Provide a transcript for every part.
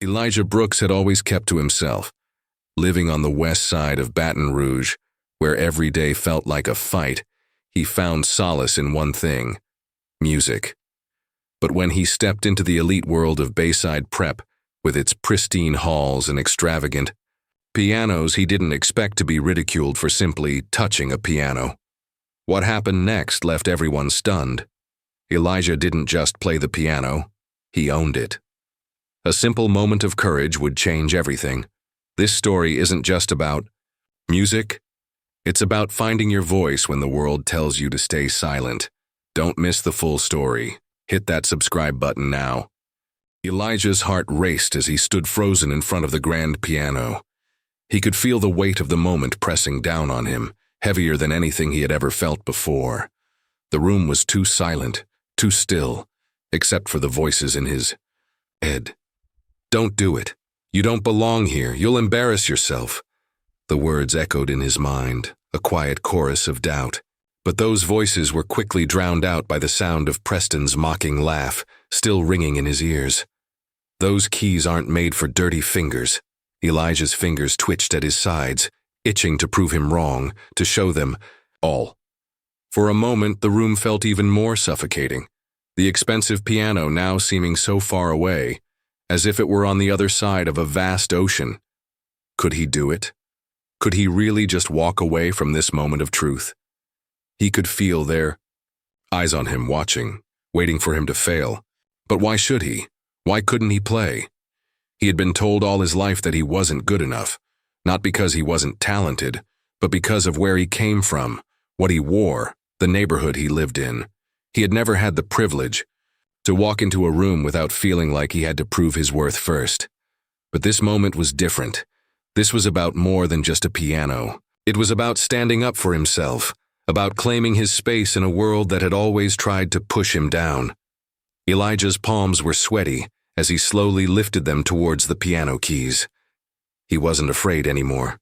Elijah Brooks had always kept to himself, living on the west side of Baton Rouge, where every day felt like a fight. He found solace in one thing: music. But when he stepped into the elite world of Bayside Prep, with its pristine halls and extravagant pianos, he didn't expect to be ridiculed for simply touching a piano. What happened next left everyone stunned. Elijah didn't just play the piano, he owned it. A simple moment of courage would change everything. This story isn't just about music. It's about finding your voice when the world tells you to stay silent. Don't miss the full story. Hit that subscribe button now. Elijah's heart raced as he stood frozen in front of the grand piano. He could feel the weight of the moment pressing down on him, heavier than anything he had ever felt before. The room was too silent, too still, except for the voices in his head. "Don't do it. You don't belong here. You'll embarrass yourself." The words echoed in his mind, a quiet chorus of doubt. But those voices were quickly drowned out by the sound of Preston's mocking laugh, still ringing in his ears. "Those keys aren't made for dirty fingers." Elijah's fingers twitched at his sides, itching to prove him wrong, to show them all. For a moment, the room felt even more suffocating, the expensive piano now seeming so far away, as if it were on the other side of a vast ocean. Could he do it? Could he really just walk away from this moment of truth? He could feel their eyes on him, watching, waiting for him to fail. But why should he? Why couldn't he play? He had been told all his life that he wasn't good enough, not because he wasn't talented, but because of where he came from, what he wore, the neighborhood he lived in. He had never had the privilege to walk into a room without feeling like he had to prove his worth first. But this moment was different. This was about more than just a piano. It was about standing up for himself, about claiming his space in a world that had always tried to push him down. Elijah's palms were sweaty as he slowly lifted them towards the piano keys. He wasn't afraid anymore.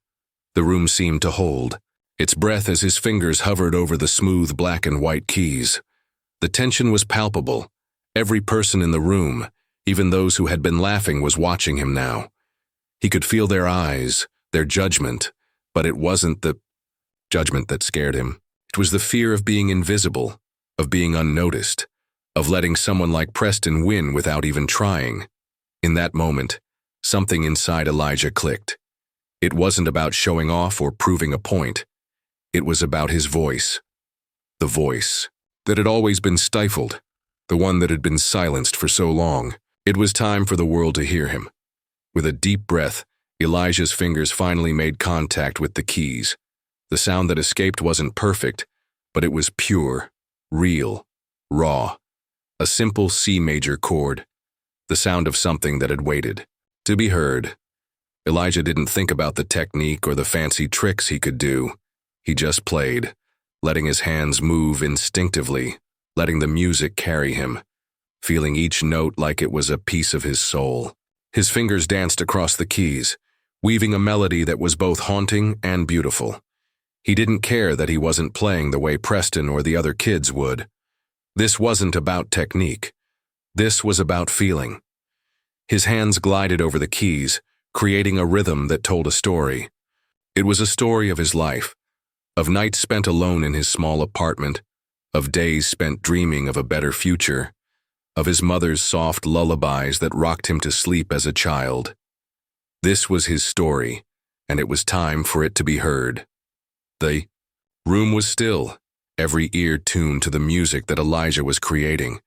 The room seemed to hold its breath as his fingers hovered over the smooth black and white keys. The tension was palpable. Every person in the room, even those who had been laughing, was watching him now. He could feel their eyes, their judgment, but it wasn't the judgment that scared him. It was the fear of being invisible, of being unnoticed, of letting someone like Preston win without even trying. In that moment, something inside Elijah clicked. It wasn't about showing off or proving a point. It was about his voice. The voice that had always been stifled, the one that had been silenced for so long. It was time for the world to hear him. With a deep breath, Elijah's fingers finally made contact with the keys. The sound that escaped wasn't perfect, but it was pure, real, raw. A simple C major chord, the sound of something that had waited to be heard. Elijah didn't think about the technique or the fancy tricks he could do. He just played, letting his hands move instinctively, letting the music carry him, feeling each note like it was a piece of his soul. His fingers danced across the keys, weaving a melody that was both haunting and beautiful. He didn't care that he wasn't playing the way Preston or the other kids would. This wasn't about technique. This was about feeling. His hands glided over the keys, creating a rhythm that told a story. It was a story of his life, of nights spent alone in his small apartment, of days spent dreaming of a better future, of his mother's soft lullabies that rocked him to sleep as a child. This was his story, and it was time for it to be heard. The room was still, every ear tuned to the music that Elijah was creating.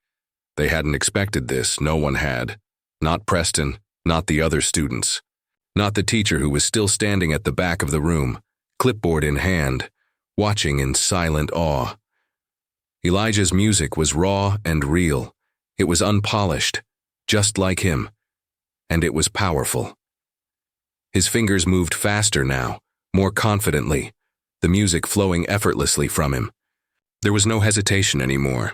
They hadn't expected this, no one had. Not Preston, not the other students, not the teacher who was still standing at the back of the room, clipboard in hand, watching in silent awe. Elijah's music was raw and real. It was unpolished, just like him, and it was powerful. His fingers moved faster now, more confidently, the music flowing effortlessly from him. There was no hesitation anymore.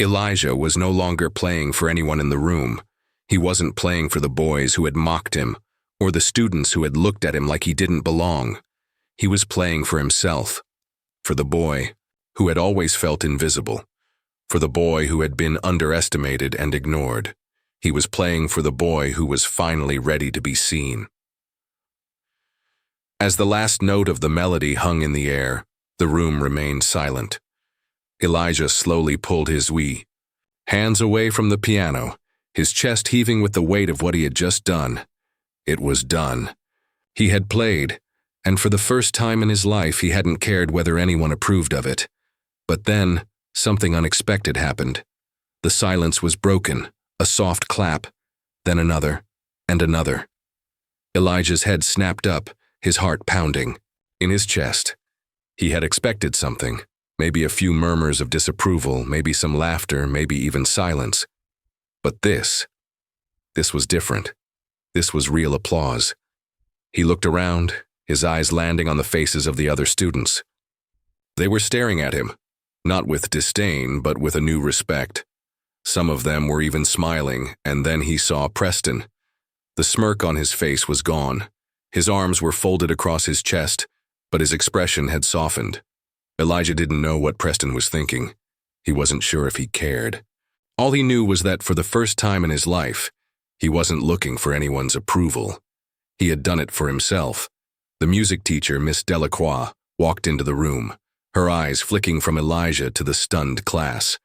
Elijah was no longer playing for anyone in the room. He wasn't playing for the boys who had mocked him, or the students who had looked at him like he didn't belong. He was playing for himself, for the boy who had always felt invisible, for the boy who had been underestimated and ignored. He was playing for the boy who was finally ready to be seen. As the last note of the melody hung in the air, the room remained silent. Elijah slowly pulled his hands away from the piano, his chest heaving with the weight of what he had just done. It was done. He had played, and for the first time in his life he hadn't cared whether anyone approved of it. But then, something unexpected happened. The silence was broken, a soft clap, then another, and another. Elijah's head snapped up, his heart pounding. In his chest, he had expected something, maybe a few murmurs of disapproval, maybe some laughter, maybe even silence. But this was different. This was real applause. He looked around, his eyes landing on the faces of the other students. They were staring at him, not with disdain, but with a new respect. Some of them were even smiling, and then he saw Preston. The smirk on his face was gone. His arms were folded across his chest, but his expression had softened. Elijah didn't know what Preston was thinking. He wasn't sure if he cared. All he knew was that for the first time in his life, he wasn't looking for anyone's approval. He had done it for himself. The music teacher, Miss Delqua, walked into the room, her eyes flicking from Elijah to the stunned class.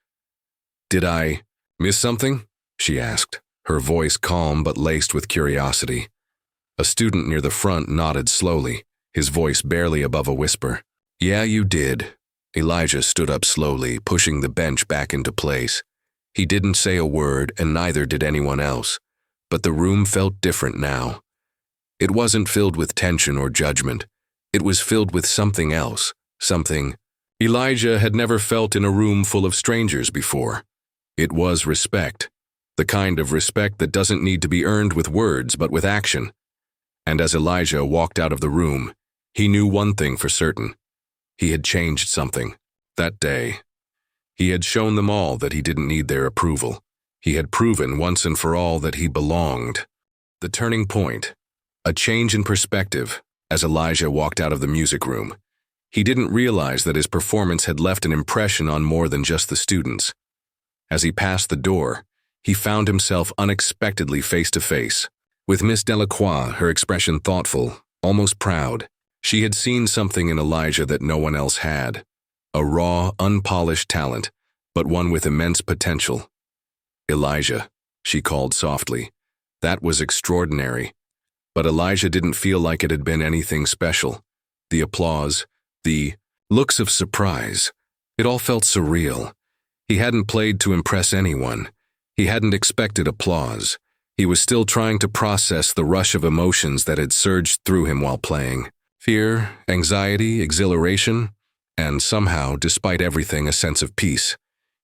"Did I miss something?" she asked, her voice calm but laced with curiosity. A student near the front nodded slowly, his voice barely above a whisper. "Yeah, you did." Elijah stood up slowly, pushing the bench back into place. He didn't say a word, and neither did anyone else. But the room felt different now. It wasn't filled with tension or judgment. It was filled with something else, something Elijah had never felt in a room full of strangers before. It was respect, the kind of respect that doesn't need to be earned with words but with action. And as Elijah walked out of the room, he knew one thing for certain. He had changed something. That day, he had shown them all that he didn't need their approval. He had proven once and for all that he belonged. The turning point, a change in perspective, as Elijah walked out of the music room. He didn't realize that his performance had left an impression on more than just the students. As he passed the door, he found himself unexpectedly face to face with Miss Delqua, her expression thoughtful, almost proud. She had seen something in Elijah that no one else had. A raw, unpolished talent, but one with immense potential. "Elijah," she called softly. That was extraordinary. But Elijah didn't feel like it had been anything special. The applause, the looks of surprise, it all felt surreal. He hadn't played to impress anyone. He hadn't expected applause. He was still trying to process the rush of emotions that had surged through him while playing. Fear, anxiety, exhilaration, and somehow, despite everything, a sense of peace.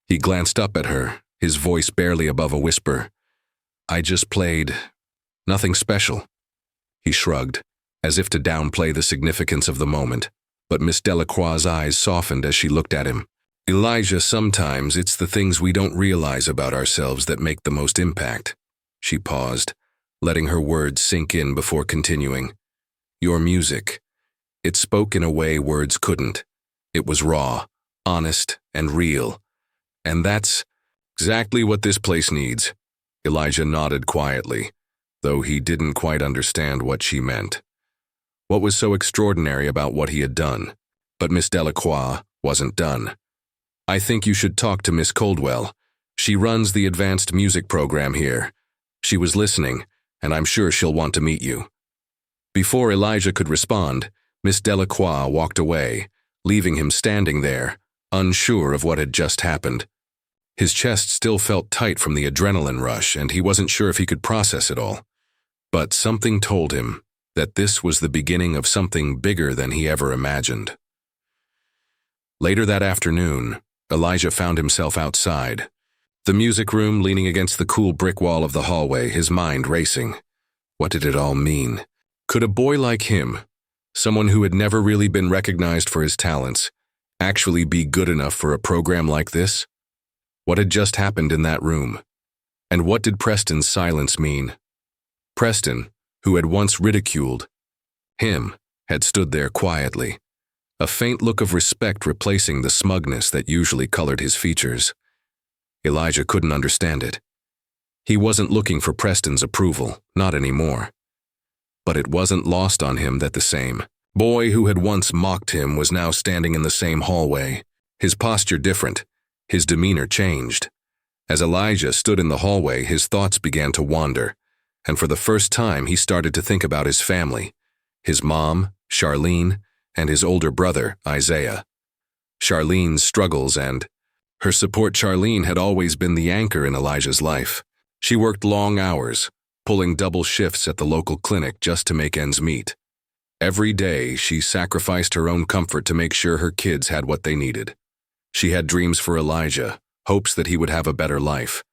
He glanced up at her, his voice barely above a whisper. "I just played nothing special." He shrugged, as if to downplay the significance of the moment, but Miss Delqua's eyes softened as she looked at him. "Elijah, sometimes it's the things we don't realize about ourselves that make the most impact." She paused, letting her words sink in before continuing. "Your music, it spoke in a way words couldn't. It was raw, honest, and real. And that's exactly what this place needs." Elijah nodded quietly, though he didn't quite understand what she meant. What was so extraordinary about what he had done? But Miss Delqua wasn't done. "I think you should talk to Miss Coldwell. She runs the advanced music program here. She was listening, and I'm sure she'll want to meet you." Before Elijah could respond, Miss Delqua walked away, leaving him standing there, unsure of what had just happened. His chest still felt tight from the adrenaline rush, and he wasn't sure if he could process it all. But something told him that this was the beginning of something bigger than he ever imagined. Later that afternoon, Elijah found himself outside. The music room leaning against the cool brick wall of the hallway, his mind racing. What did it all mean? Could a boy like him, someone who had never really been recognized for his talents, actually be good enough for a program like this? What had just happened in that room? And what did Preston's silence mean? Preston, who had once ridiculed him, had stood there quietly, a faint look of respect replacing the smugness that usually colored his features. Elijah couldn't understand it. He wasn't looking for Preston's approval, not anymore. But it wasn't lost on him that the same boy who had once mocked him was now standing in the same hallway, his posture different, his demeanor changed. As Elijah stood in the hallway, his thoughts began to wander, and for the first time he started to think about his family, his mom, Charlene, and his older brother, Isaiah. Charlene's struggles and her support. Charlene had always been the anchor in Elijah's life. She worked long hours, pulling double shifts at the local clinic just to make ends meet. Every day, she sacrificed her own comfort to make sure her kids had what they needed. She had dreams for Elijah, hopes that he would have a better life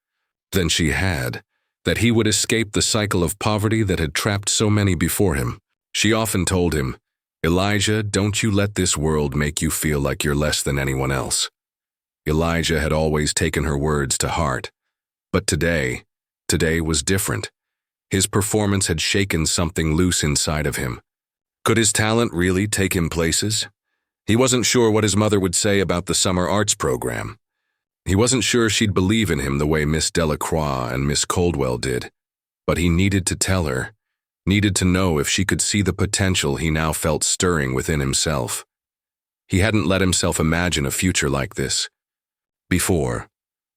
than she had, that he would escape the cycle of poverty that had trapped so many before him. She often told him, "Elijah, don't you let this world make you feel like you're less than anyone else." Elijah had always taken her words to heart. But today was different. His performance had shaken something loose inside of him. Could his talent really take him places? He wasn't sure what his mother would say about the summer arts program. He wasn't sure she'd believe in him the way Miss Delqua and Miss Coldwell did. But he needed to tell her, needed to know if she could see the potential he now felt stirring within himself. He hadn't let himself imagine a future like this before,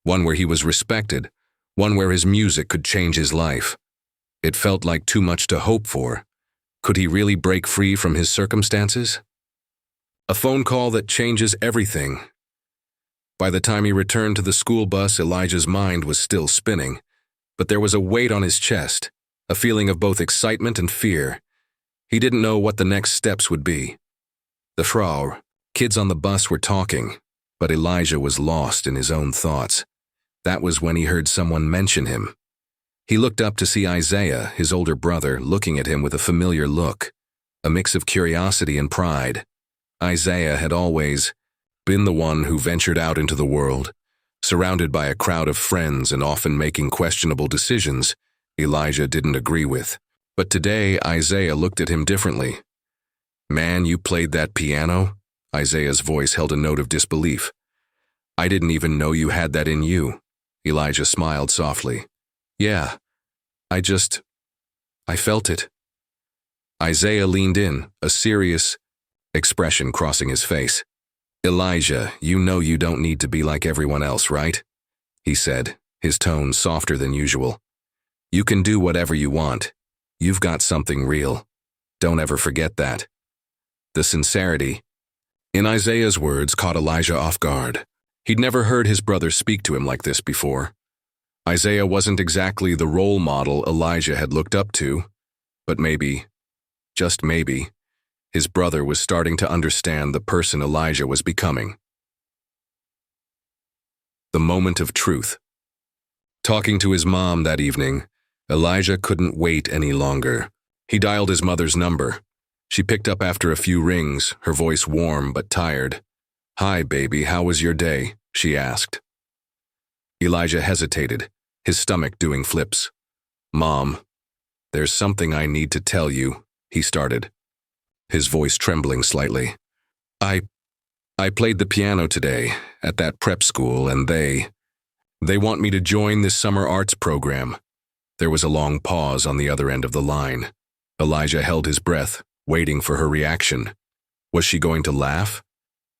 one where he was respected, one where his music could change his life. It felt like too much to hope for. Could he really break free from his circumstances? A phone call that changes everything. By the time he returned to the school bus, Elijah's mind was still spinning, but there was a weight on his chest, a feeling of both excitement and fear. He didn't know what the next steps would be. The Frau kids on the bus were talking, but Elijah was lost in his own thoughts. That was when he heard someone mention him. He looked up to see Isaiah, his older brother, looking at him with a familiar look, a mix of curiosity and pride. Isaiah had always been the one who ventured out into the world, surrounded by a crowd of friends and often making questionable decisions Elijah didn't agree with. But today, Isaiah looked at him differently. "Man, you played that piano?" Isaiah's voice held a note of disbelief. "I didn't even know you had that in you." Elijah smiled softly. "Yeah, I felt it." Isaiah leaned in, a serious expression crossing his face. "Elijah, you know you don't need to be like everyone else, right?" he said, his tone softer than usual. "You can do whatever you want. You've got something real. Don't ever forget that." The sincerity in Isaiah's words caught Elijah off guard. He'd never heard his brother speak to him like this before. Isaiah wasn't exactly the role model Elijah had looked up to, but maybe, just maybe, his brother was starting to understand the person Elijah was becoming. The moment of truth. Talking to his mom that evening, Elijah couldn't wait any longer. He dialed his mother's number. She picked up after a few rings, her voice warm but tired. "Hi, baby, how was your day?" she asked. Elijah hesitated, his stomach doing flips. "Mom, there's something I need to tell you," he started, his voice trembling slightly. I played the piano today at that prep school, and they want me to join this summer arts program." There was a long pause on the other end of the line. Elijah held his breath, waiting for her reaction. Was she going to laugh?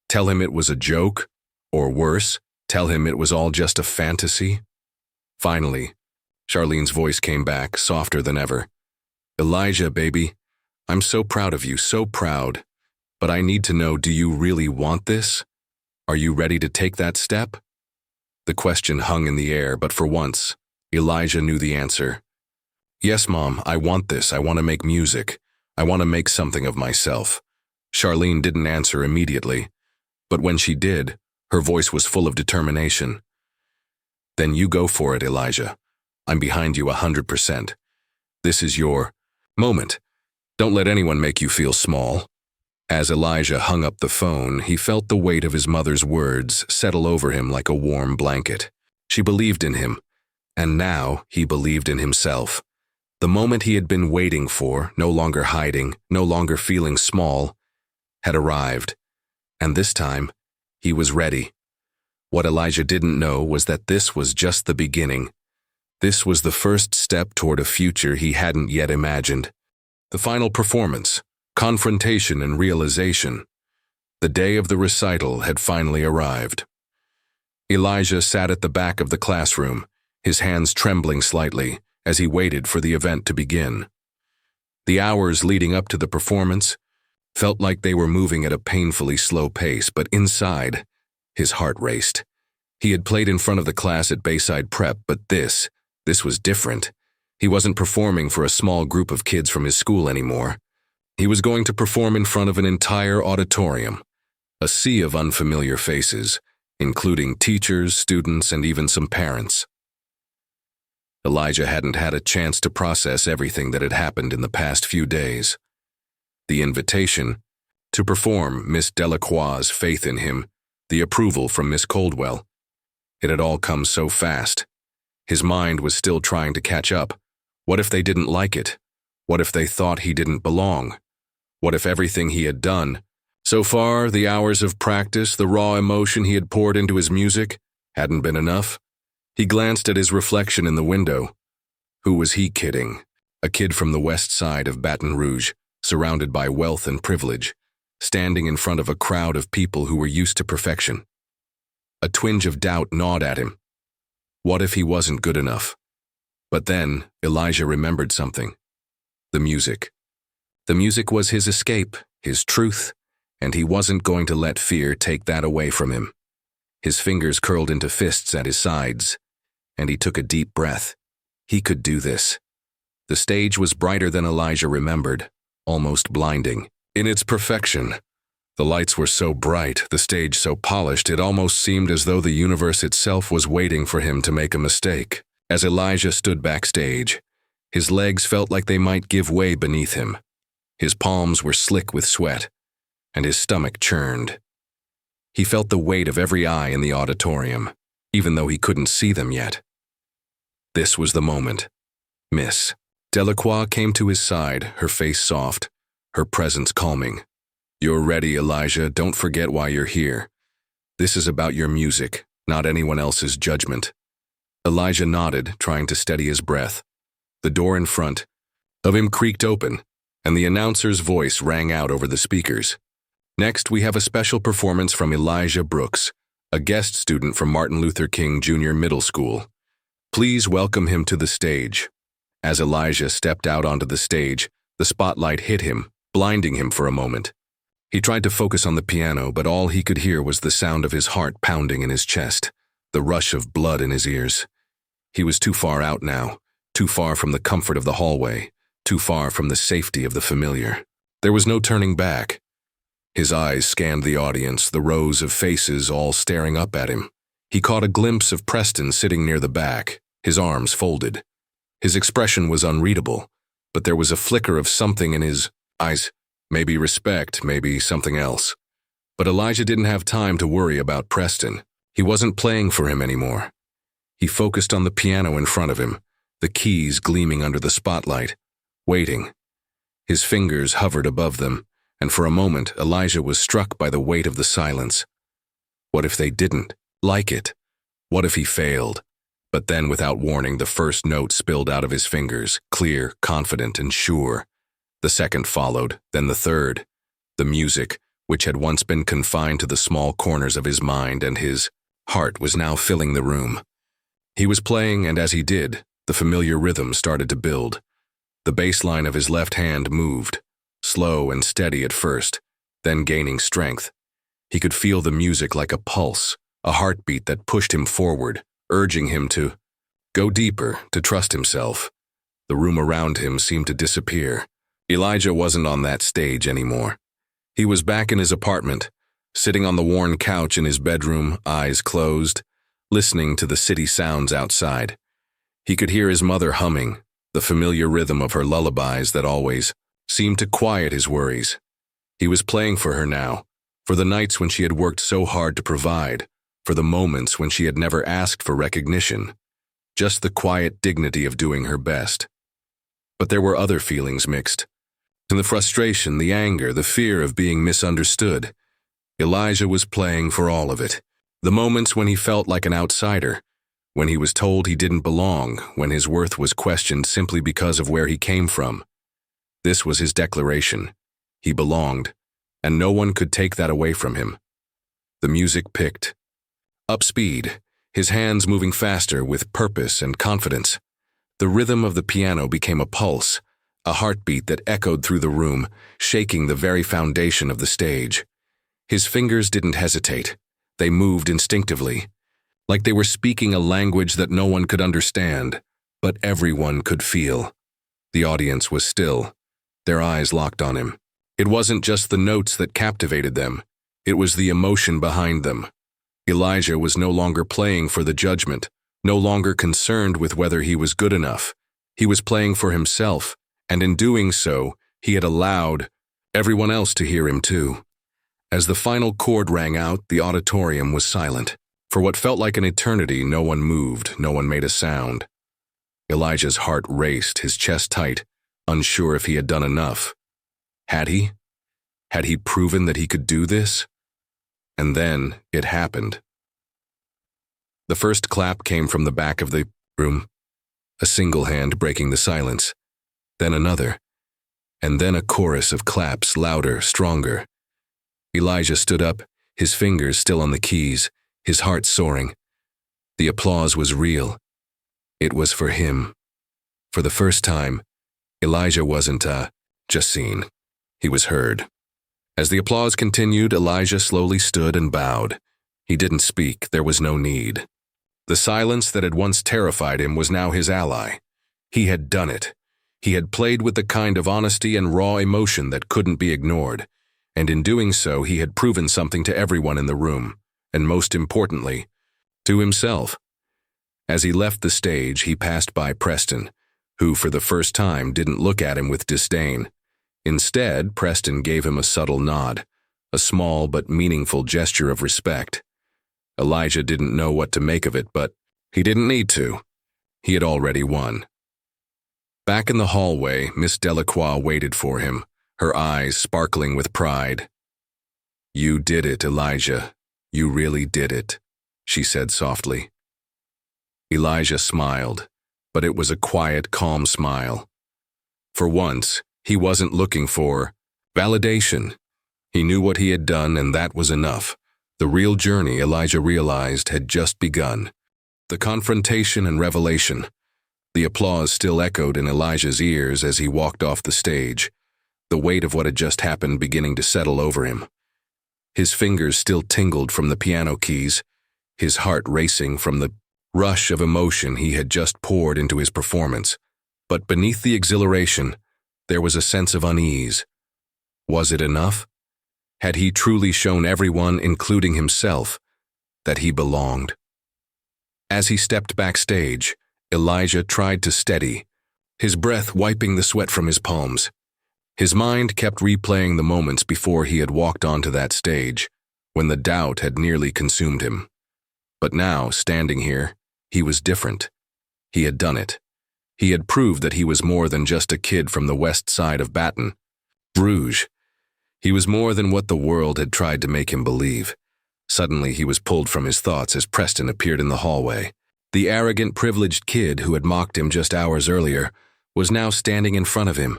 Tell him it was a joke? Or worse, tell him it was all just a fantasy? Finally, Charlene's voice came back, softer than ever. "Elijah, baby, I'm so proud of you, so proud. But I need to know, do you really want this? Are you ready to take that step?" The question hung in the air, but for once, Elijah knew the answer. "Yes, Mom, I want this. I want to make music. I want to make something of myself." Charlene didn't answer immediately, but when she did, her voice was full of determination. "Then you go for it, Elijah. I'm behind you 100%. This is your moment. Don't let anyone make you feel small." As Elijah hung up the phone, he felt the weight of his mother's words settle over him like a warm blanket. She believed in him, and now he believed in himself. The moment he had been waiting for, no longer hiding, no longer feeling small, had arrived, and this time, he was ready. What Elijah didn't know was that this was just the beginning. This was the first step toward a future he hadn't yet imagined. The final performance, confrontation and realization. The day of the recital had finally arrived. Elijah sat at the back of the classroom, his hands trembling slightly as he waited for the event to begin. The hours leading up to the performance felt like they were moving at a painfully slow pace, but inside, his heart raced. He had played in front of the class at Bayside Prep, but this was different. He wasn't performing for a small group of kids from his school anymore. He was going to perform in front of an entire auditorium, a sea of unfamiliar faces, including teachers, students, and even some parents. Elijah hadn't had a chance to process everything that had happened in the past few days. The invitation to perform, Miss Delqua's faith in him, the approval from Miss Coldwell. It had all come so fast. His mind was still trying to catch up. What if they didn't like it? What if they thought he didn't belong? What if everything he had done, so far, the hours of practice, the raw emotion he had poured into his music, hadn't been enough? He glanced at his reflection in the window. Who was he kidding? A kid from the west side of Baton Rouge, surrounded by wealth and privilege, standing in front of a crowd of people who were used to perfection. A twinge of doubt gnawed at him. What if he wasn't good enough? But then, Elijah remembered something. The music. The music was his escape, his truth, and he wasn't going to let fear take that away from him. His fingers curled into fists at his sides, and he took a deep breath. He could do this. The stage was brighter than Elijah remembered, almost blinding. In its perfection, the lights were so bright, the stage so polished, it almost seemed as though the universe itself was waiting for him to make a mistake. As Elijah stood backstage, his legs felt like they might give way beneath him. His palms were slick with sweat, and his stomach churned. He felt the weight of every eye in the auditorium, even though he couldn't see them yet. This was the moment. Miss Delqua came to his side, her face soft, her presence calming. "You're ready, Elijah. Don't forget why you're here. This is about your music, not anyone else's judgment." Elijah nodded, trying to steady his breath. The door in front of him creaked open, and the announcer's voice rang out over the speakers. "Next, we have a special performance from Elijah Brooks, a guest student from Martin Luther King Jr. Middle School. Please welcome him to the stage." As Elijah stepped out onto the stage, the spotlight hit him, blinding him for a moment. He tried to focus on the piano, but all he could hear was the sound of his heart pounding in his chest, the rush of blood in his ears. He was too far out now, too far from the comfort of the hallway, too far from the safety of the familiar. There was no turning back. His eyes scanned the audience, the rows of faces all staring up at him. He caught a glimpse of Preston sitting near the back, his arms folded. His expression was unreadable, but there was a flicker of something in his eyes, maybe respect, maybe something else. But Elijah didn't have time to worry about Preston. He wasn't playing for him anymore. He focused on the piano in front of him, the keys gleaming under the spotlight, waiting. His fingers hovered above them, and for a moment Elijah was struck by the weight of the silence. What if they didn't like it? What if he failed? But then, without warning, the first note spilled out of his fingers, clear, confident, and sure. The second followed, then the third. The music, which had once been confined to the small corners of his mind and his heart, was now filling the room. He was playing, and as he did, the familiar rhythm started to build. The bass line of his left hand moved, slow and steady at first, then gaining strength. He could feel the music like a pulse, a heartbeat that pushed him forward, urging him to go deeper, to trust himself. The room around him seemed to disappear. Elijah wasn't on that stage anymore. He was back in his apartment, sitting on the worn couch in his bedroom, eyes closed, listening to the city sounds outside. He could hear his mother humming, the familiar rhythm of her lullabies that always seemed to quiet his worries. He was playing for her now, for the nights when she had worked so hard to provide, for the moments when she had never asked for recognition, just the quiet dignity of doing her best. But there were other feelings mixed. And the frustration, the anger, the fear of being misunderstood. Elijah was playing for all of it. The moments when he felt like an outsider, when he was told he didn't belong, when his worth was questioned simply because of where he came from. This was his declaration. He belonged, and no one could take that away from him. The music picked up speed, his hands moving faster with purpose and confidence. The rhythm of the piano became a pulse, a heartbeat that echoed through the room, shaking the very foundation of the stage. His fingers didn't hesitate. They moved instinctively, like they were speaking a language that no one could understand, but everyone could feel. The audience was still, their eyes locked on him. It wasn't just the notes that captivated them, it was the emotion behind them. Elijah was no longer playing for the judgment, no longer concerned with whether he was good enough. He was playing for himself, and in doing so, he had allowed everyone else to hear him too. As the final chord rang out, the auditorium was silent. For what felt like an eternity, no one moved, no one made a sound. Elijah's heart raced, his chest tight, unsure if he had done enough. Had he? Had he proven that he could do this? And then it happened. The first clap came from the back of the room, a single hand breaking the silence, then another, and then a chorus of claps, louder, stronger. Elijah stood up, his fingers still on the keys, his heart soaring. The applause was real. It was for him. For the first time, Elijah wasn't just seen. He was heard. As the applause continued, Elijah slowly stood and bowed. He didn't speak, there was no need. The silence that had once terrified him was now his ally. He had done it. He had played with the kind of honesty and raw emotion that couldn't be ignored, and in doing so he had proven something to everyone in the room, and most importantly, to himself. As he left the stage, he passed by Preston, who for the first time didn't look at him with disdain. Instead, Preston gave him a subtle nod, a small but meaningful gesture of respect. Elijah didn't know what to make of it, but he didn't need to. He had already won. Back in the hallway, Miss Delqua waited for him, her eyes sparkling with pride. "You did it, Elijah. You really did it," she said softly. Elijah smiled, but it was a quiet, calm smile. For once, he wasn't looking for validation. He knew what he had done, and that was enough. The real journey, Elijah realized, had just begun. The confrontation and revelation. The applause still echoed in Elijah's ears as he walked off the stage, the weight of what had just happened beginning to settle over him. His fingers still tingled from the piano keys, his heart racing from the rush of emotion he had just poured into his performance. But beneath the exhilaration, there was a sense of unease. Was it enough? Had he truly shown everyone, including himself, that he belonged? As he stepped backstage, Elijah tried to steady, his breath wiping the sweat from his palms. His mind kept replaying the moments before he had walked onto that stage, when the doubt had nearly consumed him. But now, standing here, he was different. He had done it. He had proved that he was more than just a kid from the west side of Baton Rouge. He was more than what the world had tried to make him believe. Suddenly, he was pulled from his thoughts as Preston appeared in the hallway. The arrogant, privileged kid who had mocked him just hours earlier was now standing in front of him,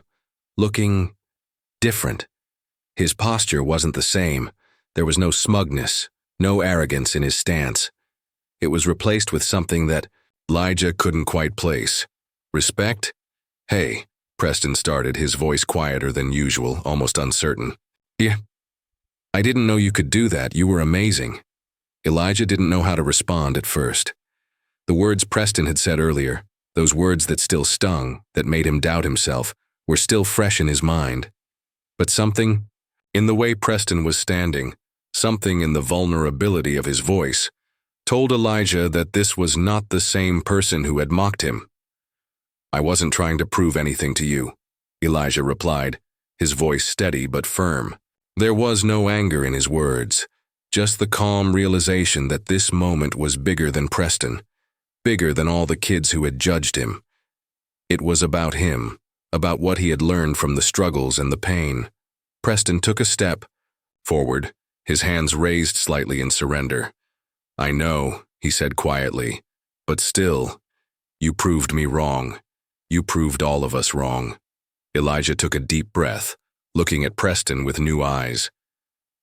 looking different. His posture wasn't the same. There was no smugness, no arrogance in his stance. It was replaced with something that Elijah couldn't quite place. Respect? "Hey," Preston started, his voice quieter than usual, almost uncertain. "Yeah, I didn't know you could do that. You were amazing." Elijah didn't know how to respond at first. The words Preston had said earlier, those words that still stung, that made him doubt himself, were still fresh in his mind. But something, in the way Preston was standing, something in the vulnerability of his voice, told Elijah that this was not the same person who had mocked him. "I wasn't trying to prove anything to you," Elijah replied, his voice steady but firm. There was no anger in his words, just the calm realization that this moment was bigger than Preston, bigger than all the kids who had judged him. It was about him, about what he had learned from the struggles and the pain. Preston took a step forward, his hands raised slightly in surrender. "I know," he said quietly, But still, you proved me wrong. You proved all of us wrong. Elijah took a deep breath, looking at Preston with new eyes.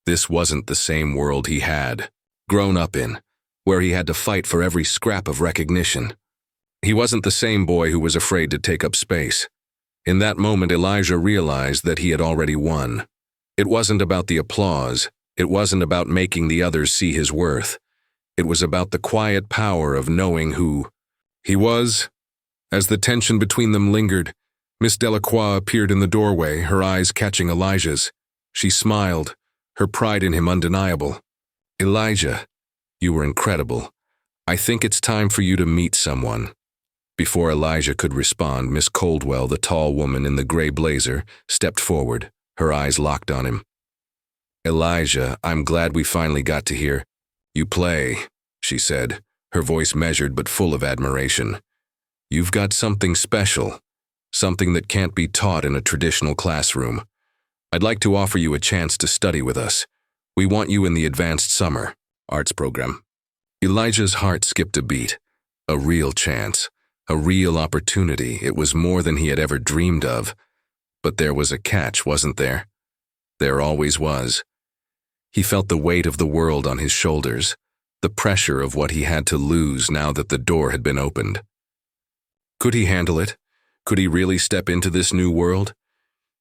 This wasn't the same world he had grown up in, where he had to fight for every scrap of recognition. He wasn't the same boy who was afraid to take up space. In that moment, Elijah realized that he had already won. It wasn't about the applause. It wasn't about making the others see his worth. It was about the quiet power of knowing who he was. As the tension between them lingered, Miss Delqua appeared in the doorway, her eyes catching Elijah's. She smiled, her pride in him undeniable. "Elijah, you were incredible. I think it's time for you to meet someone." Before Elijah could respond, Miss Coldwell, the tall woman in the gray blazer, stepped forward, her eyes locked on him. "Elijah, I'm glad we finally got to hear you play," she said, her voice measured but full of admiration. "You've got something special, something that can't be taught in a traditional classroom. I'd like to offer you a chance to study with us. We want you in the advanced summer arts program." Elijah's heart skipped a beat. A real chance, a real opportunity. It was more than he had ever dreamed of. But there was a catch, wasn't there? There always was. He felt the weight of the world on his shoulders, the pressure of what he had to lose now that the door had been opened. Could he handle it? Could he really step into this new world?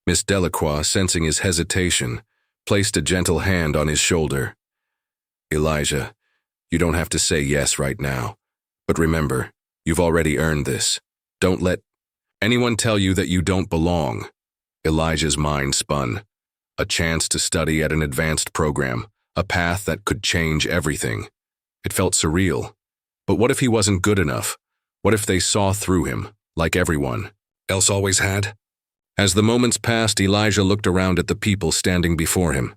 Miss Delqua, sensing his hesitation, placed a gentle hand on his shoulder. "Elijah, you don't have to say yes right now. But remember, you've already earned this. Don't let anyone tell you that you don't belong." Elijah's mind spun. A chance to study at an advanced program, a path that could change everything. It felt surreal. But what if he wasn't good enough? What if they saw through him, like everyone else always had? As the moments passed, Elijah looked around at the people standing before him.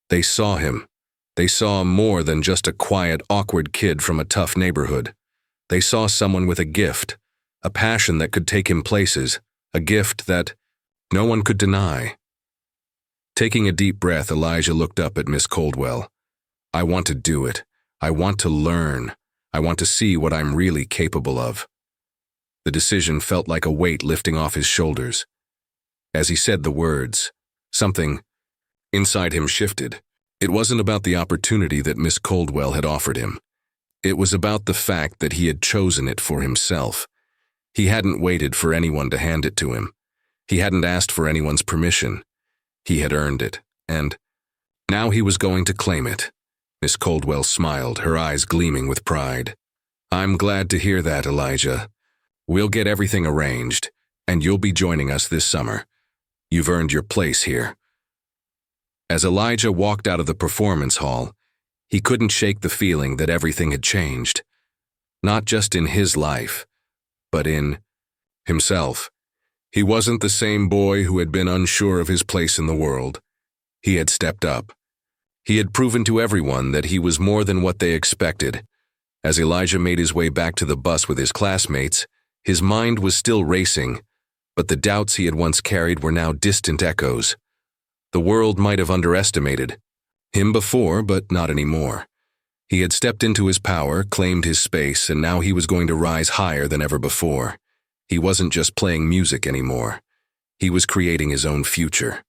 They saw him. They saw more than just a quiet, awkward kid from a tough neighborhood. They saw someone with a gift, a passion that could take him places, a gift that no one could deny. Taking a deep breath, Elijah looked up at Miss Coldwell. "I want to do it. I want to learn. I want to see what I'm really capable of." The decision felt like a weight lifting off his shoulders. As he said the words, something inside him shifted. It wasn't about the opportunity that Miss Coldwell had offered him. It was about the fact that he had chosen it for himself. He hadn't waited for anyone to hand it to him. He hadn't asked for anyone's permission. He had earned it, and now he was going to claim it. Miss Coldwell smiled, her eyes gleaming with pride. "I'm glad to hear that, Elijah. We'll get everything arranged, and you'll be joining us this summer. You've earned your place here." As Elijah walked out of the performance hall, he couldn't shake the feeling that everything had changed. Not just in his life, but in himself. He wasn't the same boy who had been unsure of his place in the world. He had stepped up. He had proven to everyone that he was more than what they expected. As Elijah made his way back to the bus with his classmates, his mind was still racing, but the doubts he had once carried were now distant echoes. The world might have underestimated him before, but not anymore. He had stepped into his power, claimed his space, and now he was going to rise higher than ever before. He wasn't just playing music anymore. He was creating his own future.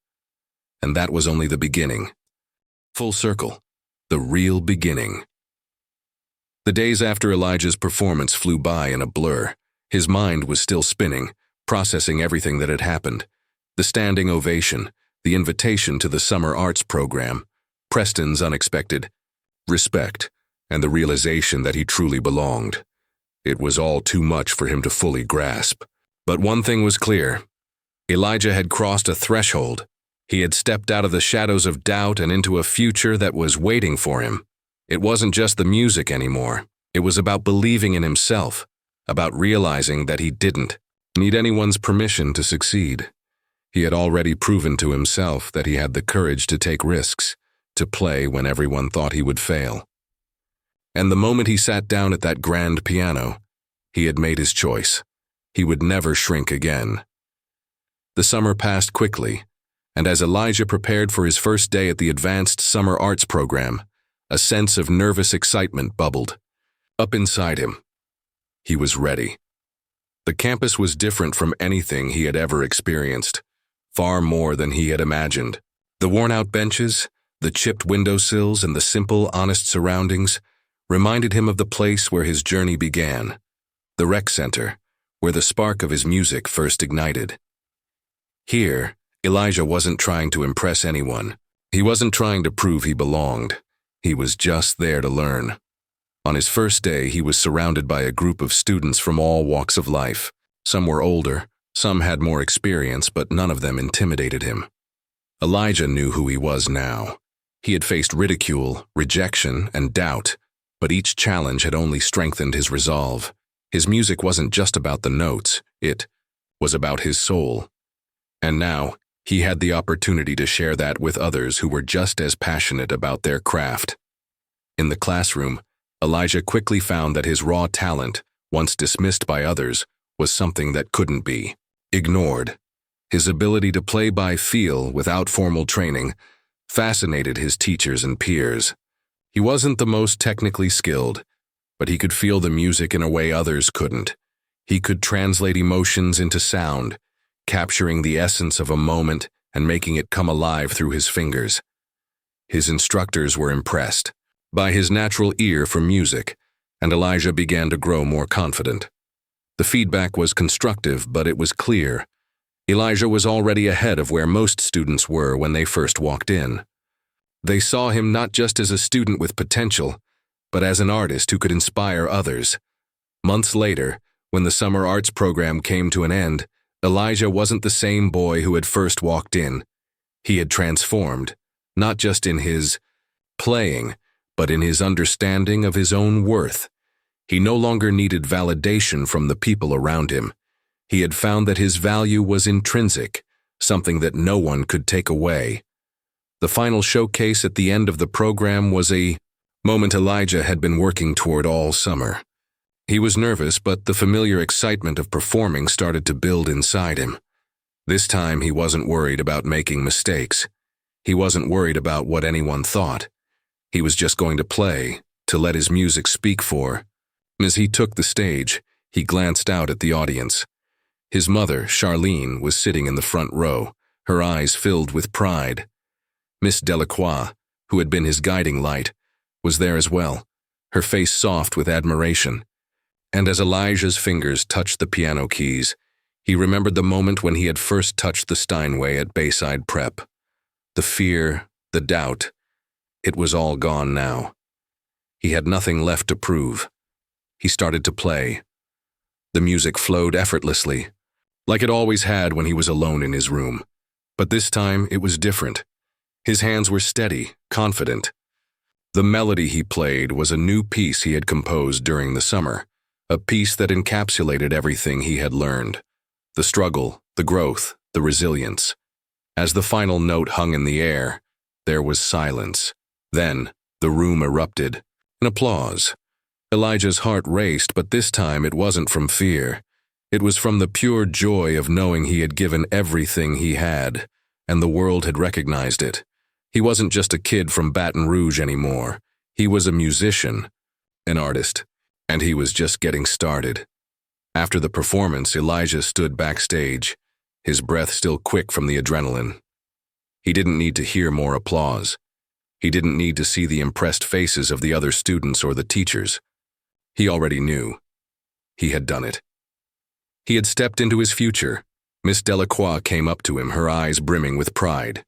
And that was only the beginning. Full circle. The real beginning. The days after Elijah's performance flew by in a blur. His mind was still spinning, processing everything that had happened. The standing ovation, the invitation to the summer arts program, Preston's unexpected respect, and the realization that he truly belonged. It was all too much for him to fully grasp. But one thing was clear. Elijah had crossed a threshold. He had stepped out of the shadows of doubt and into a future that was waiting for him. It wasn't just the music anymore. It was about believing in himself, about realizing that he didn't need anyone's permission to succeed. He had already proven to himself that he had the courage to take risks, to play when everyone thought he would fail. And the moment he sat down at that grand piano, he had made his choice. He would never shrink again. The summer passed quickly, and as Elijah prepared for his first day at the advanced summer arts program, a sense of nervous excitement bubbled up inside him. He was ready. The campus was different from anything he had ever experienced, far more than he had imagined. The worn-out benches, the chipped windowsills, and the simple, honest surroundings reminded him of the place where his journey began, the rec center, where the spark of his music first ignited. Here, Elijah wasn't trying to impress anyone. He wasn't trying to prove he belonged. He was just there to learn. On his first day, he was surrounded by a group of students from all walks of life. Some were older, some had more experience, but none of them intimidated him. Elijah knew who he was now. He had faced ridicule, rejection, and doubt, but each challenge had only strengthened his resolve. His music wasn't just about the notes, it was about his soul. And now, he had the opportunity to share that with others who were just as passionate about their craft. In the classroom, Elijah quickly found that his raw talent, once dismissed by others, was something that couldn't be ignored. His ability to play by feel without formal training fascinated his teachers and peers. He wasn't the most technically skilled, but he could feel the music in a way others couldn't. He could translate emotions into sound, capturing the essence of a moment and making it come alive through his fingers. His instructors were impressed by his natural ear for music, and Elijah began to grow more confident. The feedback was constructive, but it was clear. Elijah was already ahead of where most students were when they first walked in. They saw him not just as a student with potential, but as an artist who could inspire others. Months later, when the summer arts program came to an end, Elijah wasn't the same boy who had first walked in. He had transformed, not just in his playing, but in his understanding of his own worth. He no longer needed validation from the people around him. He had found that his value was intrinsic, something that no one could take away. The final showcase at the end of the program was a moment Elijah had been working toward all summer. He was nervous, but the familiar excitement of performing started to build inside him. This time, he wasn't worried about making mistakes. He wasn't worried about what anyone thought. He was just going to play, to let his music speak for. As he took the stage, he glanced out at the audience. His mother, Charlene, was sitting in the front row, her eyes filled with pride. Miss Delqua, who had been his guiding light, was there as well, her face soft with admiration. And as Elijah's fingers touched the piano keys, he remembered the moment when he had first touched the Steinway at Bayside Prep. The fear, the doubt, it was all gone now. He had nothing left to prove. He started to play. The music flowed effortlessly, like it always had when he was alone in his room. But this time, it was different. His hands were steady, confident. The melody he played was a new piece he had composed during the summer, a piece that encapsulated everything he had learned. The struggle, the growth, the resilience. As the final note hung in the air, there was silence. Then, the room erupted. An applause. Elijah's heart raced, but this time it wasn't from fear. It was from the pure joy of knowing he had given everything he had, and the world had recognized it. He wasn't just a kid from Baton Rouge anymore. He was a musician, an artist, and he was just getting started. After the performance, Elijah stood backstage, his breath still quick from the adrenaline. He didn't need to hear more applause. He didn't need to see the impressed faces of the other students or the teachers. He already knew. He had done it. He had stepped into his future. Miss Delqua came up to him, her eyes brimming with pride.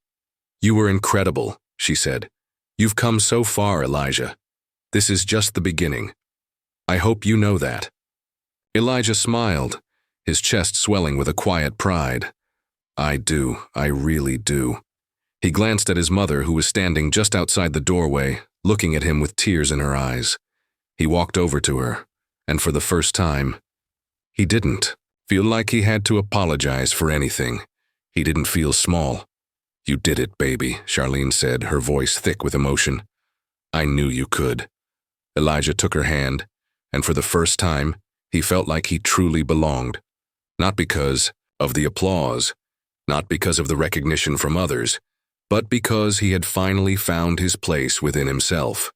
"You were incredible," she said. "You've come so far, Elijah. This is just the beginning. I hope you know that." Elijah smiled, his chest swelling with a quiet pride. "I do, I really do." He glanced at his mother, who was standing just outside the doorway, looking at him with tears in her eyes. He walked over to her, and for the first time, he didn't feel like he had to apologize for anything. He didn't feel small. "You did it, baby," Charlene said, her voice thick with emotion. "I knew you could." Elijah took her hand, and for the first time, he felt like he truly belonged. Not because of the applause, not because of the recognition from others, but because he had finally found his place within himself.